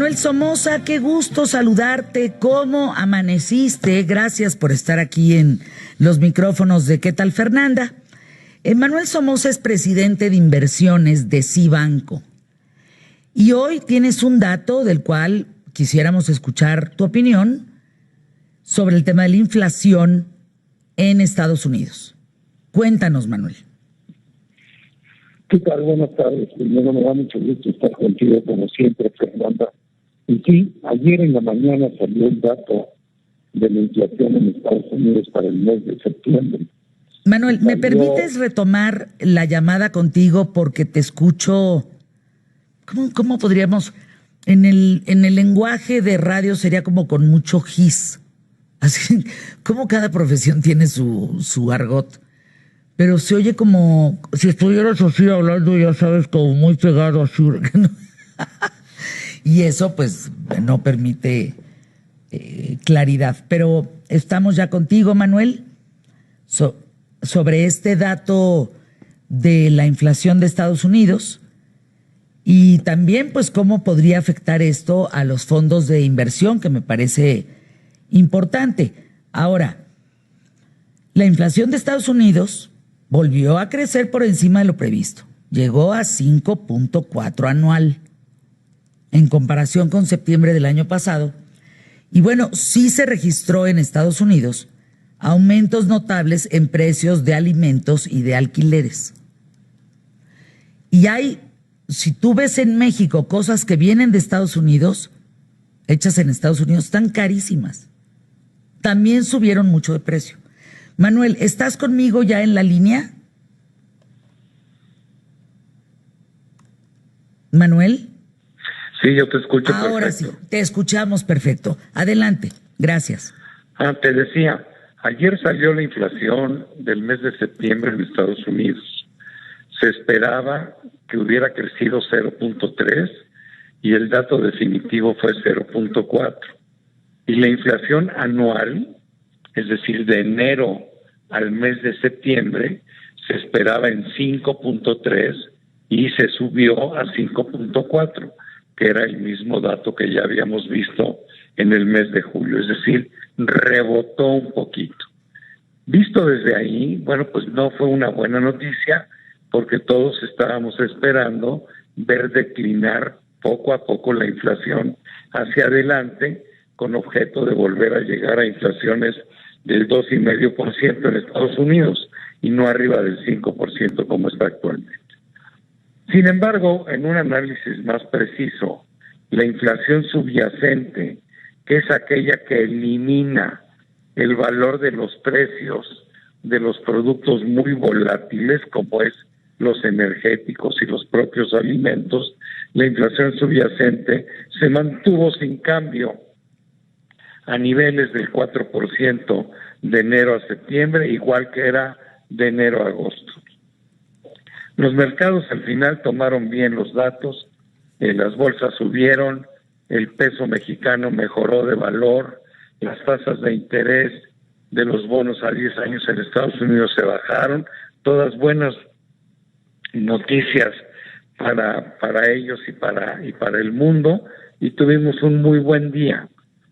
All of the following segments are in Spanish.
Manuel Somoza, qué gusto saludarte. ¿Cómo amaneciste? Gracias por estar aquí en los micrófonos de ¿Qué tal, Fernanda? Manuel Somoza es presidente de inversiones de Cibanco. Y hoy tienes un dato del cual quisiéramos escuchar tu opinión sobre el tema de la inflación en Estados Unidos. Cuéntanos, Manuel. ¿Qué tal? Buenas tardes. Primero, me da mucho gusto estar contigo como siempre, Fernanda. Y sí, ayer en la mañana salió el dato de la inflación en Estados Unidos para el mes de septiembre. Manuel, ¿me permites retomar la llamada contigo porque te escucho? ¿Cómo podríamos? En el lenguaje de radio sería como con mucho gis. Así como cada profesión tiene su argot. Pero se oye como si estuvieras así hablando, ya sabes, como muy pegado así. Y eso pues no permite claridad. Pero estamos ya contigo, Manuel, sobre este dato de la inflación de Estados Unidos y también pues cómo podría afectar esto a los fondos de inversión, que me parece importante. Ahora, la inflación de Estados Unidos volvió a crecer por encima de lo previsto. Llegó a 5.4 anual en comparación con septiembre del año pasado. Y bueno, sí se registró en Estados Unidos aumentos notables en precios de alimentos y de alquileres. Y si tú ves en México cosas que vienen de Estados Unidos, hechas en Estados Unidos, están carísimas. También subieron mucho de precio. Manuel, ¿estás conmigo ya en la línea? ¿Manuel? Sí, yo te escucho. Ahora perfecto. Sí, te escuchamos perfecto. Adelante, gracias. Te decía, ayer salió la inflación del mes de septiembre en Estados Unidos. Se esperaba que hubiera crecido 0.3 y el dato definitivo fue 0.4. Y la inflación anual, es decir, de enero al mes de septiembre, se esperaba en 5.3 y se subió a 5.4, que era el mismo dato que ya habíamos visto en el mes de julio, es decir, rebotó un poquito. Visto desde ahí, bueno, pues no fue una buena noticia porque todos estábamos esperando ver declinar poco a poco la inflación hacia adelante con objeto de volver a llegar a inflaciones del 2,5% en Estados Unidos y no arriba del 5% como está actualmente. Sin embargo, en un análisis más preciso, la inflación subyacente, que es aquella que elimina el valor de los precios de los productos muy volátiles, como es los energéticos y los propios alimentos, la inflación subyacente se mantuvo sin cambio a niveles del 4% de enero a septiembre, igual que era de enero a agosto. Los mercados al final tomaron bien los datos, las bolsas subieron, el peso mexicano mejoró de valor, las tasas de interés de los bonos a 10 años en Estados Unidos se bajaron, todas buenas noticias para ellos y para el mundo, y tuvimos un muy buen día.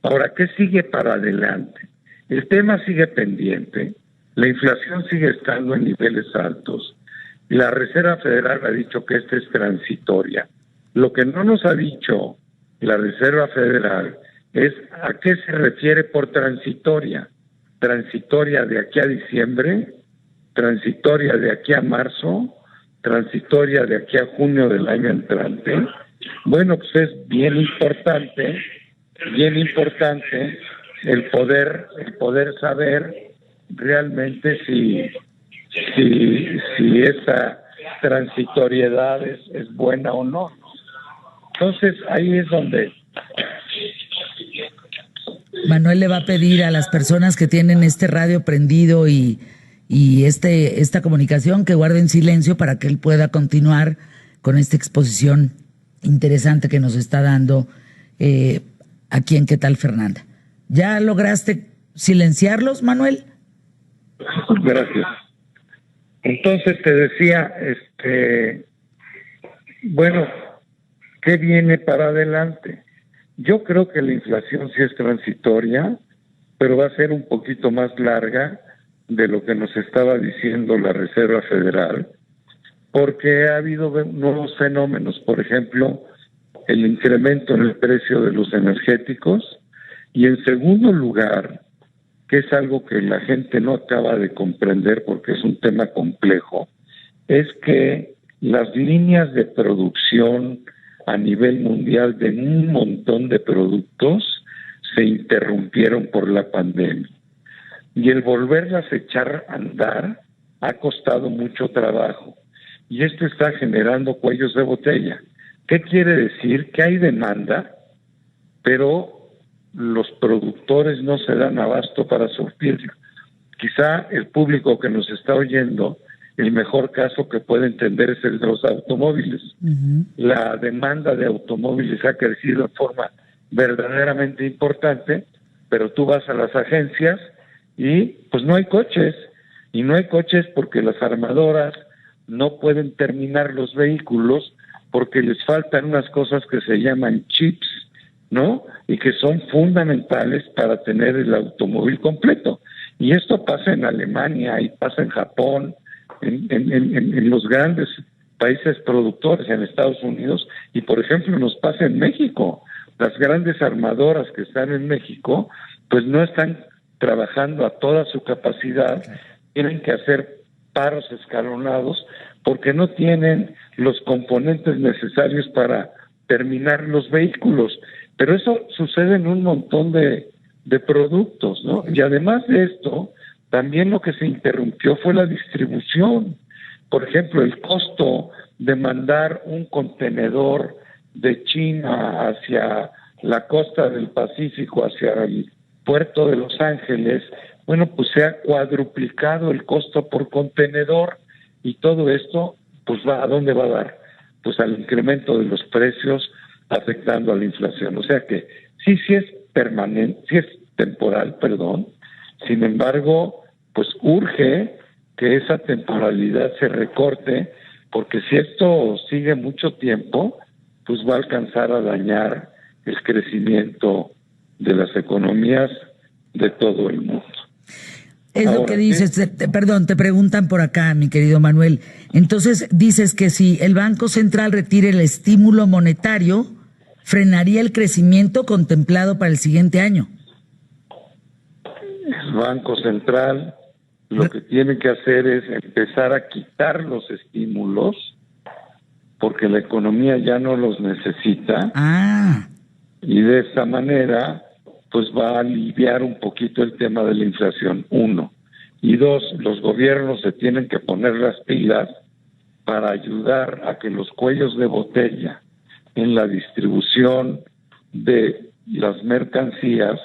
Ahora, ¿qué sigue para adelante? El tema sigue pendiente, la inflación sigue estando en niveles altos, la Reserva Federal ha dicho que esta es transitoria. Lo que no nos ha dicho la Reserva Federal es a qué se refiere por transitoria. Transitoria de aquí a diciembre, transitoria de aquí a marzo, transitoria de aquí a junio del año entrante. Bueno, pues es bien importante el poder saber realmente si esa transitoriedad es buena o no. Entonces ahí es donde Manuel le va a pedir a las personas que tienen este radio prendido y esta comunicación que guarden silencio para que él pueda continuar con esta exposición interesante que nos está dando aquí en ¿Qué tal, Fernanda? ¿Ya lograste silenciarlos, Manuel? Gracias. Entonces te decía, bueno, ¿qué viene para adelante? Yo creo que la inflación sí es transitoria, pero va a ser un poquito más larga de lo que nos estaba diciendo la Reserva Federal, porque ha habido nuevos fenómenos, por ejemplo, el incremento en el precio de los energéticos, y en segundo lugar, que es algo que la gente no acaba de comprender porque es un tema complejo, es que las líneas de producción a nivel mundial de un montón de productos se interrumpieron por la pandemia. Y el volverlas a echar a andar ha costado mucho trabajo. Y esto está generando cuellos de botella. ¿Qué quiere decir? Que hay demanda, pero los productores no se dan abasto para surtirlo. Quizá el público que nos está oyendo, el mejor caso que puede entender es el de los automóviles. La demanda de automóviles ha crecido en forma verdaderamente importante, pero tú vas a las agencias y pues no hay coches. Y no hay coches porque las armadoras no pueden terminar los vehículos porque les faltan unas cosas que se llaman chips, ¿no? Y que son fundamentales para tener el automóvil completo. Y esto pasa en Alemania y pasa en Japón, en los grandes países productores, en Estados Unidos, y por ejemplo nos pasa en México. Las grandes armadoras que están en México, pues no están trabajando a toda su capacidad, tienen que hacer paros escalonados porque no tienen los componentes necesarios para terminar los vehículos. Pero eso sucede en un montón de productos, ¿no? Y además de esto, también lo que se interrumpió fue la distribución. Por ejemplo, el costo de mandar un contenedor de China hacia la costa del Pacífico, hacia el puerto de Los Ángeles, bueno, pues se ha cuadruplicado el costo por contenedor, y todo esto, pues ¿a dónde va a dar? Pues al incremento de los precios, afectando a la inflación. O sea que sí es permanente, sí es temporal, perdón. Sin embargo, pues urge que esa temporalidad se recorte, porque si esto sigue mucho tiempo, pues va a alcanzar a dañar el crecimiento de las economías de todo el mundo. Es ahora, lo que dices, perdón, te preguntan por acá, mi querido Manuel. Entonces dices que si el Banco Central retira el estímulo monetario, frenaría el crecimiento contemplado para el siguiente año. El Banco Central lo que tiene que hacer es empezar a quitar los estímulos, porque la economía ya no los necesita. Y de esta manera pues va a aliviar un poquito el tema de la inflación, 1. Y 2, los gobiernos se tienen que poner las pilas para ayudar a que los cuellos de botella en la distribución de las mercancías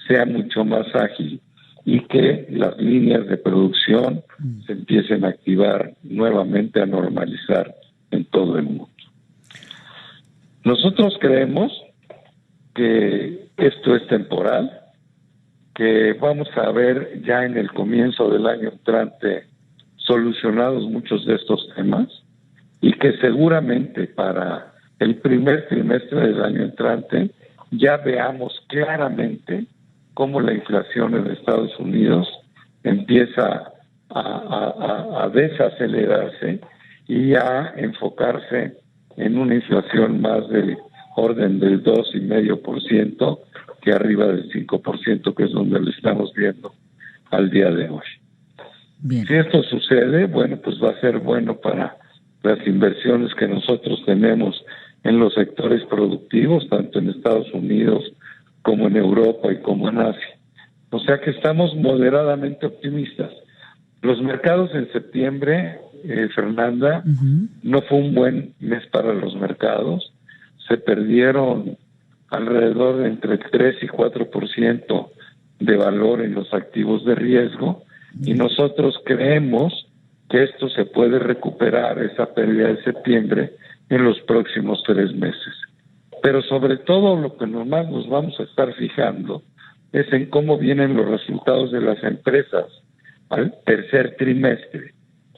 sea mucho más ágil y que las líneas de producción se empiecen a activar nuevamente, a normalizar en todo el mundo. Nosotros creemos que esto es temporal, que vamos a ver ya en el comienzo del año entrante solucionados muchos de estos temas, y que seguramente para el primer trimestre del año entrante ya veamos claramente cómo la inflación en Estados Unidos empieza a desacelerarse y a enfocarse en una inflación más del orden del 2,5% que arriba del 5%, que es donde lo estamos viendo al día de hoy. Bien. Si esto sucede, bueno, pues va a ser bueno para las inversiones que nosotros tenemos en los sectores productivos, tanto en Estados Unidos como en Europa y como en Asia. O sea que estamos moderadamente optimistas. Los mercados en septiembre, Fernanda, no fue un buen mes para los mercados. Se perdieron alrededor de entre 3 y 4% de valor en los activos de riesgo, y nosotros creemos que esto se puede recuperar, esa pérdida de septiembre, en los próximos 3 meses. Pero sobre todo lo que nomás nos vamos a estar fijando es en cómo vienen los resultados de las empresas al tercer trimestre.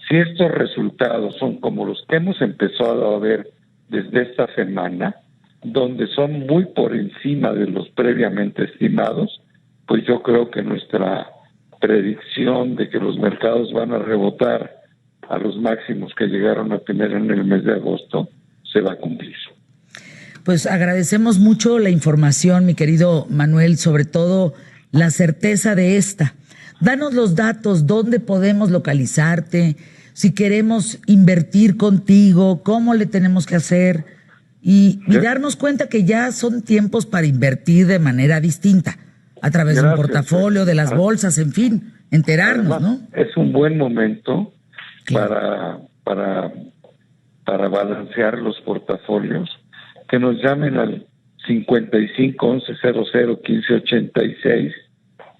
Si estos resultados son como los que hemos empezado a ver desde esta semana, donde son muy por encima de los previamente estimados, pues yo creo que nuestra predicción de que los mercados van a rebotar a los máximos que llegaron a tener en el mes de agosto se va a cumplir. Pues agradecemos mucho la información, mi querido Manuel, sobre todo la certeza de esta. Danos los datos, dónde podemos localizarte, si queremos invertir contigo, cómo le tenemos que hacer y darnos cuenta que ya son tiempos para invertir de manera distinta, a través de un portafolio, de las bolsas, en fin, enterarnos, además, ¿no? Es un buen momento Claro. para balancear los portafolios. Que nos llamen al 55 11 00 15 86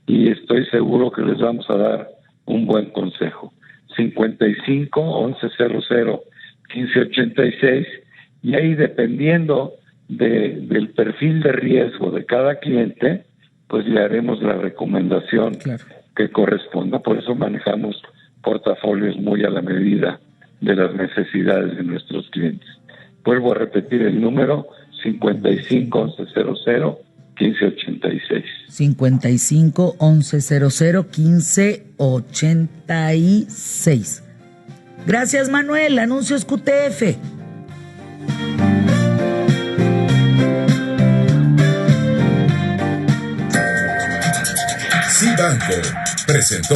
y estoy seguro que les vamos a dar un buen consejo. 55 11 00 15 86 y ahí, dependiendo del perfil de riesgo de cada cliente, pues le haremos la recomendación que corresponda. Por eso manejamos portafolios muy a la medida de las necesidades de nuestros clientes. Vuelvo a repetir el número: 55 11 00 15 86. 55 11 00 15 86. Gracias, Manuel. Anuncios QTF. Cibanco presentó